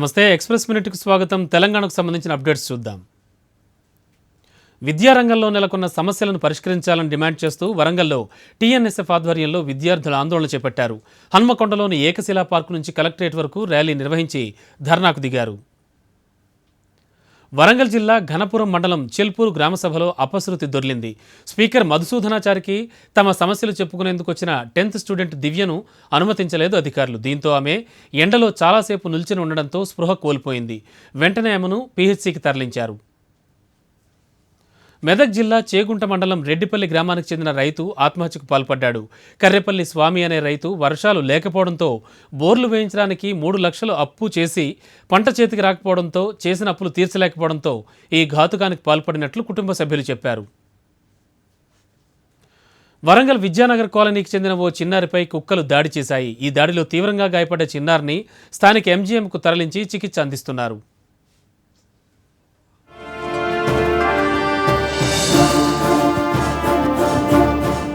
నమస్తే ఎక్స్‌ప్రెస్ మినిట్‌కు స్వాగతం. తెలంగాణకు సంబంధించిన అప్డేట్స్ చూద్దాం. విద్యారంగంలో నెలకొన్న సమస్యలను పరిష్కరించాలని డిమాండ్ చేస్తూ వరంగల్లో టీఎన్ఎస్ఎఫ్ ఆధ్వర్యంలో విద్యార్థులు ఆందోళన చేపట్టారు. హన్మకొండలోని ఏకశిలా పార్కు నుంచి కలెక్టరేట్ వరకు ర్యాలీ నిర్వహించి ధర్నాకు దిగారు. వరంగల్ జిల్లా ఘనపురం మండలం చెల్పూరు గ్రామసభలో అపశృతి దొర్లింది. స్పీకర్ మధుసూదనాచారికి తమ సమస్యలు చెప్పుకునేందుకు వచ్చిన 10th స్టూడెంట్ దివ్యను అనుమతించలేదు అధికారులు. దీంతో ఆమె ఎండలో చాలాసేపు నిల్చుని ఉండడంతో స్పృహ కోల్పోయింది. వెంటనే ఆమెను పీహెచ్సీకి తరలించారు. మెదక్ జిల్లా చేగుంట మండలం రెడ్డిపల్లి గ్రామానికి చెందిన రైతు ఆత్మహత్యకు పాల్పడ్డాడు. కర్రెపల్లి స్వామి అనే రైతు వర్షాలు లేకపోవడంతో బోర్లు వేయించడానికి 3 లక్షలు అప్పు చేసి పంట చేతికి రాకపోవడంతో చేసిన అప్పులు తీర్చలేకపోవడంతో ఈ ఘాతుకానికి పాల్పడినట్లు కుటుంబ సభ్యులు చెప్పారు. వరంగల్ విద్యానగర్ కాలనీకి చెందిన ఓ చిన్నారిపై కుక్కలు దాడి చేశాయి. ఈ దాడిలో తీవ్రంగా గాయపడ్డ చిన్నారిని స్థానిక ఎంజీఎంకు తరలించి చికిత్స అందిస్తున్నారు.